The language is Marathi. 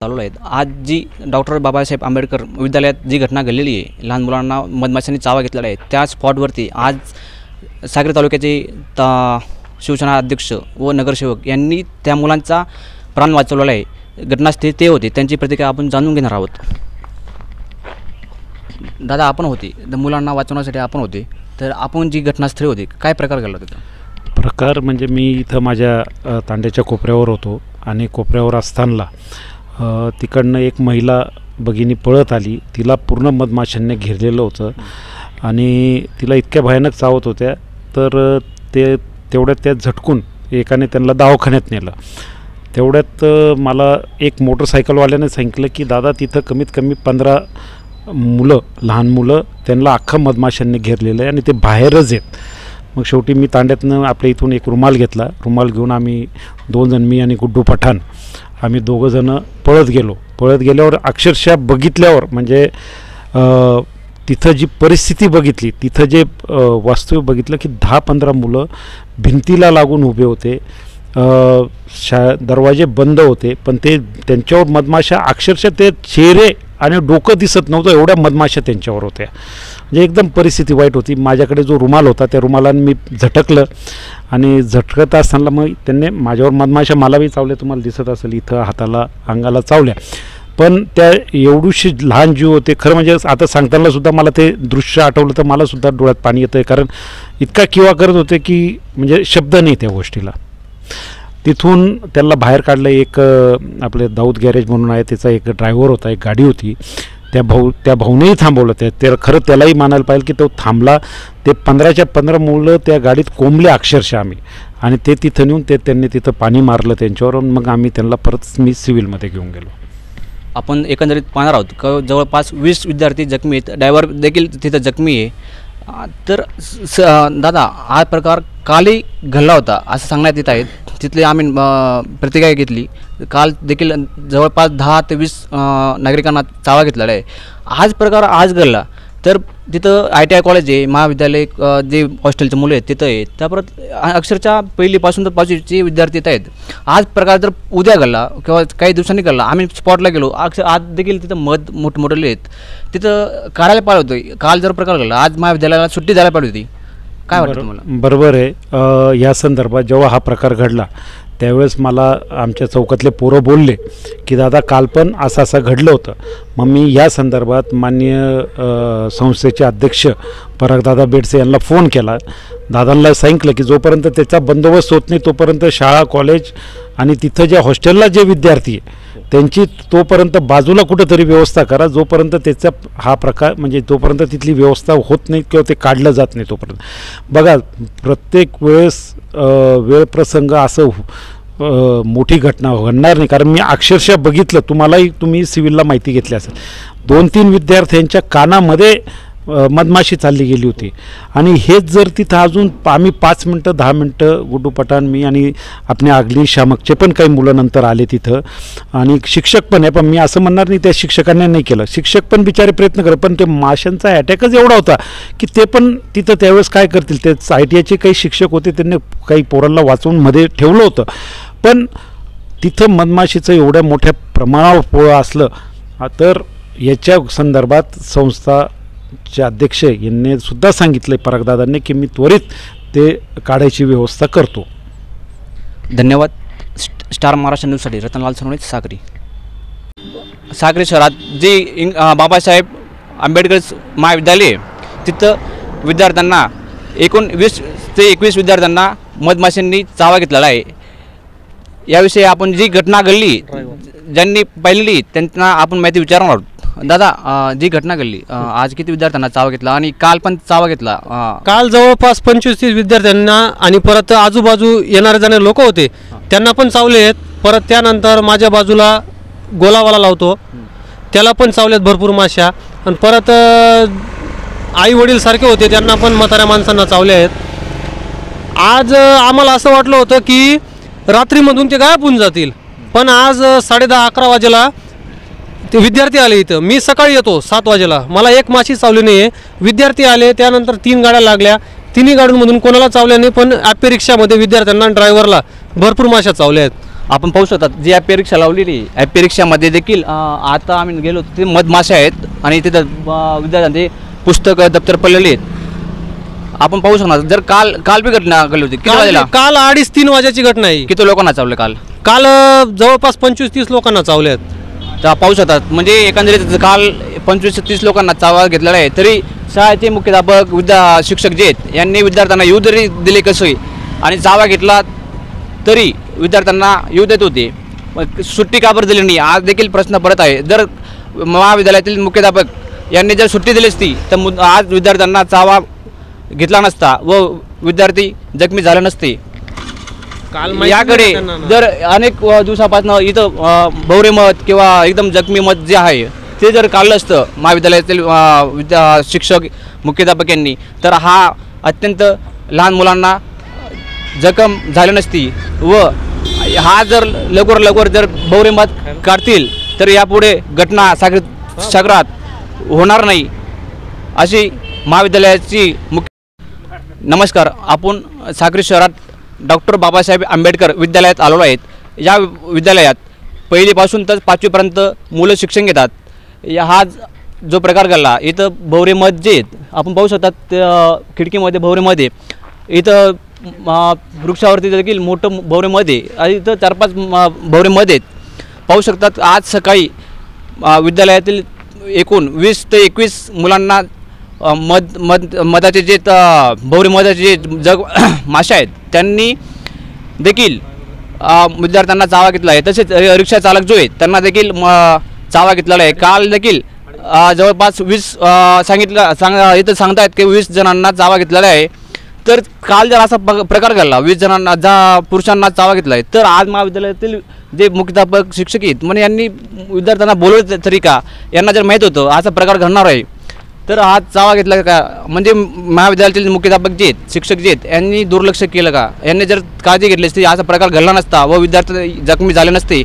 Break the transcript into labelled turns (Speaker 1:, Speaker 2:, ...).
Speaker 1: चालू आहेत. आज जी डॉक्टर बाबासाहेब आंबेडकर विद्यालयात जी घटना घडलेली आहे, लहान मुलांना मधमाशांनी चावा घेतलेला आहे, त्या स्पॉटवरती आज साक्री तालुक्याचे शिवसेना अध्यक्ष व नगरसेवक यांनी त्या मुलांचा प्राण वाचवलेला आहे. घटनास्थळी ते होते, त्यांची प्रतिक्रिया आपण जाणून घेणार आहोत. दादा, आपण होते मुलांना वाचवण्यासाठी आपण होते, तर आपण जी घटनास्थळी होती काय प्रकार घडला तिथं?
Speaker 2: प्रकार म्हणजे मी इथं माझ्या तांड्याच्या कोपऱ्यावर होतो आणि कोपऱ्यावर असताना तिकडनं एक महिला भगिनी पळत आली. तिला पूर्ण मधमाशांनी घेरलेलं होतं आणि तिला इतक्या भयानक चावत होत्या, तर तेवढ्यात त्या झटकून एकाने त्यांना दवाखान्यात नेलं. तेवढ्यात मला एक मोटरसायकलवाल्याने सांगितलं की दादा तिथं कमीत कमी 15 मुलं, लहान मुलं, त्यांना अख्खा मधमाशांनी घेरलेलं आहे आणि ते बाहेरच आहेत. मग शेवटी मी तांड्यातनं आपल्या इथून एक रुमाल घेतला. रुमाल घेऊन आम्ही 2 जण, मी आणि गुड्डू पठाण, आम्ही 2 जण पळत गेलो. पळत गेल्यावर अक्षरशः बघितल्यावर म्हणजे तिथं जी परिस्थिती बघितली, तिथं जे वास्तव बघितलं की 10-15 मुलं भिंतीला लागून उभे होते. दरवाजे बंद होते, पण ते त्यांच्यावर मधमाशा अक्षरशः ते चेहरे आणि डोकं दिसत नव्हतं एवढ्या मधमाशा त्यांच्यावर होत्या. म्हणजे एकदम परिस्थिती वाईट होती. माझ्याकडे जो रुमाल होता त्या रुमालाने मी झटकलं आणि झटकत असताना मग त्यांनी माझ्यावर मधमाशा मलाही चावल्या, तुम्हाला दिसत असेल इथं हाताला, अंगाला चावल्या. पण त्या एवढीशी लहान जीव होते. खरं म्हणजे आता सांगताना सुद्धा मला ते दृश्य आठवलं तर मला सुद्धा डोळ्यात पाणी येतं आहे, कारण इतका किवा करत होते की म्हणजे शब्द नाही त्या गोष्टीला. तिथून त्यांना बाहेर काढलं. एक आपले दाऊद गॅरेज म्हणून आहे, त्याचा एक ड्रायव्हर होता, एक गाडी होती, त्या भाऊनेही थांबवलं. ते खरं त्यालाही मानायला पाहिजे की तो थांबला. ते 15च्या 15 मुलं त्या गाडीत कोंबले अक्षरशः आम्ही, आणि ते तिथं नेऊन त्यांनी तिथं पाणी मारलं त्यांच्यावर. मग आम्ही त्यांना परत मी सिव्हिलमध्ये घेऊन गेलो.
Speaker 1: आपण एकंदरीत पाहणार आहोत का जवळपास 20 विद्यार्थी जखमी आहेत, ड्रायव्हर देखील तिथं जखमी आहे. तर दादा, हा प्रकार कालही घडला होता असं सांगण्यात येत आहे. तिथले आम्ही प्रतिक्रिया घेतली. काल देखील जवळपास 10 ते 20 नागरिकांना चावा घेतलेला आहे. आज प्रकार आज घडला, तर तिथं ITI कॉलेज आहे, महाविद्यालय, जे हॉस्टेलचे मुलं आहेत तिथं आहे, त्या परत अक्षरशः पहिलीपासून तर 5वीचे विद्यार्थी येत आहेत. आज प्रकार जर उद्या घडला किंवा काही दिवसांनी घडला, आम्ही स्पॉटला गेलो, आज देखील तिथं मोठमोठे आहेत, तिथं काढायला पाहिजे होतं. काल जर प्रकार घडला, आज महाविद्यालयाला सुट्टी द्यायला पाहिजे होती. काय वाटतं तुम्हाला?
Speaker 2: बरोबर आहे. या संदर्भात जेव्हा हा प्रकार घडला त्यावेळेस मला आमच्या चौकातले पोरं बोलले की दादा काल पण असं घडलं होतं. मग मी या संदर्भात माननीय संस्थेचे अध्यक्ष परागदादा बेडसे यांना फोन केला. दादांना सांगितलं की जोपर्यंत त्याचा बंदोबस्त होत नाही तोपर्यंत शाळा, कॉलेज आणि तिथं ज्या हॉस्टेलला जे विद्यार्थी आहे त्यांची तोपर्यंत बाजूला कुठंतरी व्यवस्था करा, जोपर्यंत त्याचा हा प्रकार म्हणजे जोपर्यंत तिथली व्यवस्था होत नाही किंवा ते काढलं जात नाही तोपर्यंत. बघा, प्रत्येक वेळेस वेळ प्रसंग असं मोठी घटना घडणार नाही, कारण मी अक्षरशः बघितलं, तुम्ही सिव्हिलला माहिती घेतली असेल, 2-3 विद्यार्थ्यांच्या कानामध्ये मधमाशी चालली गेली होती. आणि हेच जर तिथं अजून आम्ही 5 मिनटं 10 मिनटं, गुड्डू पठाण, मी आणि आपल्या आगली शामकचे पण काही मुलं नंतर आले तिथं, आणि शिक्षक पण आहे. पण मी असं म्हणणार नाही त्या शिक्षकांनी नाही केलं, शिक्षक पण बिचारे प्रयत्न करत, पण ते माशांचा अटॅकच एवढा होता की ते पण तिथं त्यावेळेस काय करतील. ते ITIचे काही शिक्षक होते, त्यांनी काही पोरांना वाचवून मध्ये ठेवलं होतं. पण तिथं मधमाशीचं एवढ्या मोठ्या प्रमाणावर पोळं असलं तर याच्या संदर्भात संस्थाचे अध्यक्ष यांनी सुद्धा सांगितलं परागदादांनी की मी त्वरित ते काढायची व्यवस्था करतो.
Speaker 1: धन्यवाद. स्टार महाराष्ट्र न्यूजसाठी रतनलाल सोनवणे, साक्री. साक्री शहरात जे बाबासाहेब आंबेडकर महाविद्यालय, तिथं विद्यार्थ्यांना एकूण 20 ते 21 विद्यार्थ्यांना मधमाशांनी चावा घेतलेला आहे. याविषयी आपण जी घटना घडली, ज्यांनी पाहिलेली त्यांना आपण माहिती विचारणार आहोत. दादा, जी घटना घडली, आज किती विद्यार्थ्यांना चावा घेतला आणि काल पण चावा घेतला?
Speaker 3: काल जवळपास 25-30 विद्यार्थ्यांना आणि परत आजूबाजू येणारे जाणारे लोक होते त्यांना पण चावले आहेत. परत त्यानंतर माझ्या बाजूला गोलावाला लावतो त्याला पण चावलेत भरपूर माशा. आणि परत आई वडील सारखे होते त्यांना पण म्हाताऱ्या माणसांना चावले आहेत. आज आम्हाला असं वाटलं होतं की रात्रीमधून ते गायब होऊन जातील, पण आज 10:30-11 वाजेला ते विद्यार्थी आले इथं. मी सकाळी येतो 7 वाजेला, मला एक माशी चावली नाही आहे. विद्यार्थी आले, त्यानंतर 3 गाड्या लागल्या, तिन्ही गाड्यांमधून कोणाला चावल्या नाही, पण ॲपे रिक्षामध्ये विद्यार्थ्यांना ड्रायव्हरला भरपूर माशा चावल्या आहेत.
Speaker 1: आपण पाहू शकतात जी ॲपी रिक्षा लावलेली ॲपी रिक्षामध्ये देखील आता आम्ही गेलो ते मधमाशा आहेत आणि तिथं विद्यार्थ्यांचे पुस्तकं दप्तर पडलेले आहेत. आपण पाहू शकणार जर काल बी घटना घडली होती. किती वाजेला?
Speaker 3: काल 2:30-3 वाजेची घटना आहे.
Speaker 1: किती लोकांना चावले काल?
Speaker 3: काल जवळपास 25-30 लोकांना चावले आहेत.
Speaker 1: तर पाहू शकतात म्हणजे एकंदरीत काल 25 ते 30 लोकांना चावा घेतलेला आहे. तरी शाळेचे मुख्याध्यापक शिक्षक जे आहेत यांनी विद्यार्थ्यांना येऊ जरी दिले कसंही आणि चावा घेतला तरी विद्यार्थ्यांना येऊ देत होते. सुट्टी का बरं दिली नाही आज देखील प्रश्न पडत आहे. जर महाविद्यालयातील मुख्याध्यापक यांनी जर सुट्टी दिली असती तर आज विद्यार्थ्यांना चावा घेतला नसता व विद्यार्थी जखमी झाले नसते. याकडे जर अनेक दिवसापासून इथं भवरे मत किंवा एकदम जखमी मत जे आहे ते जर काढलं असतं महाविद्यालयातील शिक्षक मुख्याध्यापक यांनी तर हा अत्यंत लहान मुलांना जखम झाली नसती व हा जर लवकर जर भवरे मत काढतील तर यापुढे घटना सागरात होणार नाही अशी महाविद्यालयाची नमस्कार. आपण साक्री शहरात डॉक्टर बाबासाहेब आंबेडकर विद्यालयात आलेलो आहेत. या विद्यालयात पहिलीपासून तर 5वीपर्यंत मुलं शिक्षण घेतात. हा जो प्रकार घडला इथं भवरे मध जे आहेत आपण पाहू शकतात खिडकीमध्ये भवरेमध्ये इथं वृक्षावरती देखील मोठं भवरेमध्ये आणि इथं 4-5 भवरेमध्ये पाहू शकतात. आज सकाळी विद्यालयातील एकूण 20 ते 21 मुलांना मधाचे जे भवरेमधाचे जे माशा आहेत त्यांनी देखील विद्यार्थ्यांना चावा घेतला आहे. तसेच रिक्षा चालक जो आहेत त्यांना देखील चावा घेतलेला आहे. काल देखील जवळपास 20 इथं सांगतायत की 20 जणांना चावा घेतलेला आहे. तर काल जर असा प्रकार घडला 20 जणांना पुरुषांना चावा घेतला आहे तर आज महाविद्यालयातील जे मुख्याध्यापक शिक्षक आहेत म्हणजे यांनी विद्यार्थ्यांना बोलवलं तरी का यांना जर माहीत होतं असा प्रकार घडणार आहे तर आज चावा घेतला का म्हणजे महाविद्यालयातील मुख्याध्यापक जे आहेत शिक्षक जे आहेत यांनी दुर्लक्ष केलं का यांनी जर काळजी घेतली असती असा प्रकार घडला नसता व विद्यार्थी जखमी झाले नसते.